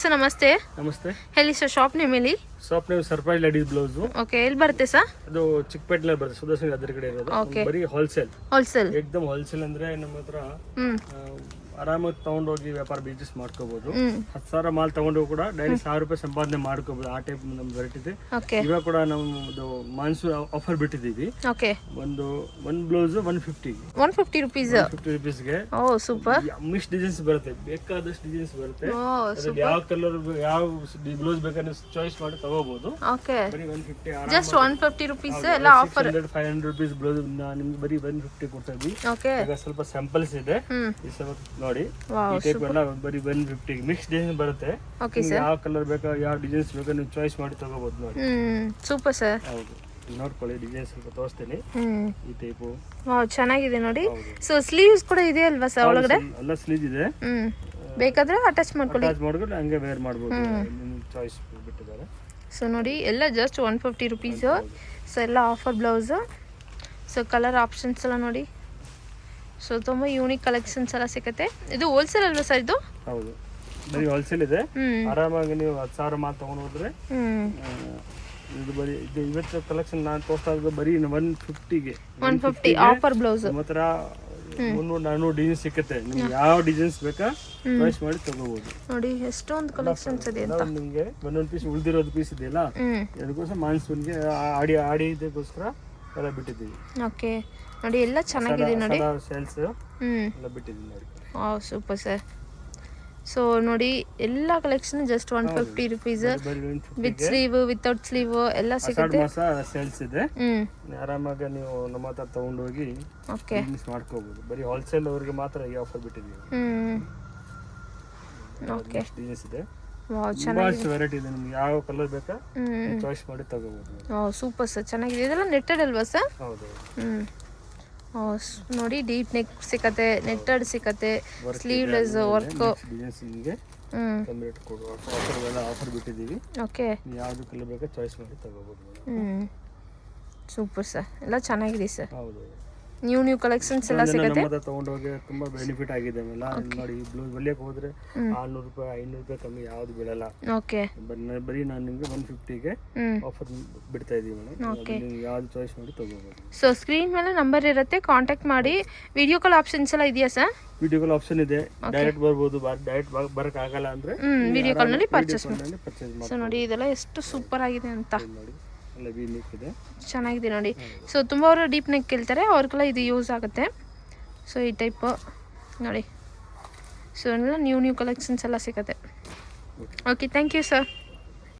Sir ನಮಸ್ತೆ. ನಮಸ್ತೆ. ಹೇಳಿ ಸರ್, ಶಾಪ್ ನೇಮ್ ಹೇಳಿ. Shop name surprise ladies blouse. Okay, ಎಲ್ಲಿ ಬರುತ್ತೆ ಸರ್? ಅದು ಚಿಕ್ಕಪೇಟೆಯಲ್ಲಿ ಬರುತ್ತೆ, ಸುದರ್ಶನ್ ಅದ್ರ ಕಡೆ ಇರೋದು. Okay. ಬರೀ ಹೋಲ್ಸೇಲ್. ಹೋಲ್ಸೇಲ್. ಏಕದಮ್ ಹೋಲ್ಸೇಲ್ ಅಂದ್ರೆ ನಮ್ಮ ಹತ್ರ ಆರಾಮಾಗಿ ತಗೊಂಡೋಗಿ ವ್ಯಾಪಾರ ಬಿಸ್ನೆಸ್ ಮಾಡ್ಕೋಬಹುದು. 10,000 ಮಾಲ್ ತಗೊಂಡು ಕೂಡ ಡೈಲಿ 1,000 ರೂಪಾಯಿ ಸಂಪಾದನೆ ಮಾಡ್ಕೋಬಹುದು. ಆ ಟೈಪ್ ನಮ್ದು ವೆರೈಟಿ ಇದೆ. ಓಕೆ. ಇವಾಗ ಕೂಡ ನಮ್ಮದು ಮಾನ್ಸೂನ್ ಆಫರ್ ಬಿಟ್ಟಿದ್ದೀವಿ. ಓಕೆ. ಒಂದು ಬ್ಲೌಸ್ 150 ರುಪೀಸ್. 150 rupeesಗೆ. ಓ ಸೂಪರ್. ಮಿಕ್ಸ್ ಡಿಸೈನ್ಸ್ ಬರುತ್ತೆ, ಬೇಕಾದಷ್ಟು ಡಿಸೈನ್ಸ್ ಬರುತ್ತೆ. ಓ ಅದ್ರಲ್ಲಿ ಯಾವ ಕಲರ್ ಯಾವ ಬ್ಲೌಸ್ ಬೇಕಾದ್ರೆ ಚಾಯ್ಸ್ ಮಾಡಿ ತಗೋಬಹುದು. ಓಕೆ. ಬರೀ 150 ಜಸ್ಟ್ 150 ರುಪೀಸ್ ಎಲ್ಲ ಆಫರ್. 500 rupees ಬ್ಲೌಸ್ ನಿಮ್ಗೆ ಬರೀ 150 ಕೊಡ್ತಾ ಇದ್ವಿ. ಓಕೆ. ಈಗ ಸ್ವಲ್ಪ ಸ್ಯಾಂಪಲ್ಸ್ ಇದೆ, ಈ ಸ್ವಲ್ಪ ನೋಡಿ. ಈ ಟೈಪ್ ಎಲ್ಲ ಬರೀ 150 ಮಿಕ್ಸ್ ಡಿಸೈನ್ ಬರುತ್ತೆ. ಓಕೆ ನಿಮ್ಗೆ ಸರ್. ಯಾವ ಕಲರ್ ಬೇಕಾ ಯಾವ ಡಿಸೈನ್ಸ್ ಬೇಕಾ ನೀವು ಚಾಯ್ಸ್ ಮಾಡಿ ತಗೋಬಹುದು ನೋಡಿ. Super sir. ಹೌದು, ನೋಡ್ಕೊಳ್ಳಿ, ಡಿಸೈನ್ ಸ್ವಲ್ಪ ತೋರಿಸ್ತೀನಿ. ಈ ಟೈಪು ವಾವ್, ಚೆನ್ನಾಗಿದೆ ನೋಡಿ. ಸೊ ಸ್ಲೀವ್ಸ್ ಕೂಡ ಇದೆ ಅಲ್ವಾ ಸರ್ ಒಳಗಡೆ? ಎಲ್ಲ ಸ್ಲೀವ್ ಇದೆ. ಬೇಕಾದ್ರೆ ಅಟ್ಯಾಚ್ ಮಾಡ್ಕೊಳ್ಳಿ. ಅಟ್ಯಾಚ್ ಮಾಡ್ಕೊಂಡು ಹಂಗೆ ವೇರ್ ಮಾಡ್ಬೋದು, ನಿಮ್ಮ ಚಾಯ್ಸ್ ಬಿಟ್ಟಿದ್ದಾರೆ. ಸೊ ನೋಡಿ, ಎಲ್ಲ ಜಸ್ಟ್ 150 ರುಪೀಸ್. ಸೊ ಎಲ್ಲ offer blouse. So colour options ಎಲ್ಲ ನೋಡಿ. ಸೊ ತುಂಬ ಯೂನಿಕ್ ಕಲೆಕ್ಷನ್ಸ್ ಎಲ್ಲ ಸಿಗುತ್ತೆ. ಇದು ಹೋಲ್ಸೇಲ್ ಅಲ್ವಾ ಸರ್ ಇದು? ಹೌದು, ಬರೀ ಹೋಲ್ಸೇಲ್ ಇದೆ. ಆರಾಮಾಗಿ ನೀವು 10,000 ಮಾಲ್ ತಗೊಂಡು ಹೋದ್ರೆ ಇದು ಬರೀ ಇದು ಇವತ್ತು ಕಲೆಕ್ಷನ್ ನಾನು ತೋರಿಸ್ತಾ ಇರೋದು ಬರೀ 150ಗೆ. 150 ಆಫರ್ ಬ್ಲೌಸ್. ನಮ್ಮ ಹತ್ರ 300-400 ಡಿಸೈನ್ ಸಿಗುತ್ತೆ. ನಿಮ್ಗೆ ಯಾವ ಡಿಸೈನ್ಸ್ ಬೇಕಾ ಚಾಯ್ಸ್ ಮಾಡಿ ತಗೋಬಹುದು. ನೋಡಿ ಎಷ್ಟೊಂದು ಕಲೆಕ್ಷನ್ಸ್ ಇದೆ ಅಂತ. ನಿಮಗೆ ಒಂದೊಂದು ಪೀಸ್ ಉಳಿದಿರೋದು ಪೀಸ್ ಇದೆಯಲ್ಲ, ಅದಕ್ಕೋಸ್ಕರ ಮಾನ್ಸೂನ್ಗೆ ಆಡಿದಕ್ಕೋಸ್ಕರ ಎಲ್ಲ ಬಿಟ್ಟಿದ್ದೀವಿ. ಓಕೆ ನೋಡಿ, ಎಲ್ಲ ಚೆನ್ನಾಗಿದೆ ನೋಡಿ. ಸೇಲ್ಸ್ ಎಲ್ಲ ಬಿಟ್ಟಿದ್ದೀವಿ ನೋಡಿ. Super sir. ಸೊ ನೋಡಿ, ಎಲ್ಲ collection just 150 rupees. With sleeve, without sleeve ಎಲ್ಲ ಸಿಗುತ್ತೆ. ಸೇಲ್ಸ್ ಇದೆ, ಆರಾಮಾಗಿ ನೀವು ನಮ್ಮ ಹತ್ರ ತಗೊಂಡೋಗಿ ಬಿಸ್ನೆಸ್ ಮಾಡ್ಕೋಬಹುದು. ಬರೀ ಹೋಲ್ಸೇಲ್ ಅವರಿಗೆ ಮಾತ್ರ ಈ ಆಫರ್ ಬಿಟ್ಟಿದ್ದೀವಿ. ಓಕೆ, ಡಿಸೈನ್ಸ್ ಇದೆ, ತುಂಬಾ ವೆರೈಟಿ ಇದೆ. ನಿಮ್ಗೆ ಯಾವ ಕಲರ್ ಬೇಕಾ ಚಾಯ್ಸ್ ಮಾಡಿ ತಗೋಬಹುದು. ಸೂಪರ್ ಸರ್, ಚೆನ್ನಾಗಿದೆ. ಇದೆಲ್ಲ ನೆಟ್ಟೆಡ್ ಅಲ್ವಾ ಸರ್? ಹೌದು. ನೋಡಿ, ಡೀಪ್ ನೆಕ್ ಸಿಕ್ಕತ್ತೆ, ನೆಟ್ಟೆಡ್ ಸಿಕ್ಕತ್ತೆ, ಸ್ಲೀವ್ಲೆಸ್ ವರ್ಕ್. ಆಫರ್ ಬಿಟ್ಟಿದ್ದೀವಿ. ಓಕೆ, ಯಾವ್ದು ಕಲರ್ ಬೇಕಾ ಚಾಯ್ಸ್ ಮಾಡಿ ತಗೋಬಹುದು. ಸೂಪರ್ ಸರ್, ಎಲ್ಲ ಚೆನ್ನಾಗಿದೆ ಸರ್. ಹೌದು, ನ್ಯೂ ಕಲೆಕ್ಷನ್ಸ್ ಎಲ್ಲ ಸಿಗುತ್ತೆ. ತಗೊಂಡೋಗಿ ತುಂಬಾ ಬೆನಿಫಿಟ್ ಆಗಿದೆ. ಆಮೇಲೆ ನೋಡಿ, ಬ್ಲೌಸ್ ಹೊಲಿಯಕ್ಕೆ ಹೋದ್ರೆ 600 ರೂಪಾಯಿ 500 ರೂಪಾಯಿ ಕಮ್ಮಿ ಯಾವ್ದು ಬೀಳಲ್ಲ. ಓಕೆ, ಬರೀ ನಾನು ನಿಮ್ಗೆ 150ಗೆ ಆಫರ್ ಬಿಡ್ತಾ ಇದೀವಿ ಮೇಡಮ್. ನೀವು ಯಾವ್ದು ಚಾಯ್ಸ್ ಮಾಡಿ ತಗೋಬಹುದು. ಸೊ ಸ್ಕ್ರೀನ್ ಮೇಲೆ ನಂಬರ್ ಇರುತ್ತೆ, ಕಾಂಟ್ಯಾಕ್ಟ್ ಮಾಡಿ. ವಿಡಿಯೋ ಕಾಲ್ ಆಪ್ಷನ್ಸ್ ಎಲ್ಲ ಇದೆಯಾ ಸರ್? ವಿಡಿಯೋ ಕಾಲ್ ಆಪ್ಷನ್ ಇದೆ, ಡೈರೆಕ್ಟ್ ಬರ್ಬೋದು. ಡೈರೆಕ್ಟ್ ಬರಕ್ ಆಗಲ್ಲ ಅಂದ್ರೆ ವಿಡಿಯೋ ಕಾಲ್ ನಲ್ಲಿ ಪರ್ಚೇಸ್ ಮಾಡಿ. ಸೊ ನೋಡಿ, ಇದೆಲ್ಲ ಎಷ್ಟು ಸೂಪರ್ ಆಗಿದೆ ಅಂತ. ಚೆನ್ನಾಗಿದೆ ನೋಡಿ. ಸೊ ತುಂಬ ಅವರು ಡೀಪ್ ನೆಕ್ ಕೇಳ್ತಾರೆ, ಅವ್ರಿಗೆಲ್ಲ ಇದು ಯೂಸ್ ಆಗುತ್ತೆ. ಸೊ ಈ ಟೈಪ್ ನೋಡಿ. ಸೊ ಎಲ್ಲ ನ್ಯೂ ಕಲೆಕ್ಷನ್ಸ್ ಎಲ್ಲ ಸಿಗುತ್ತೆ. Okay, thank you sir.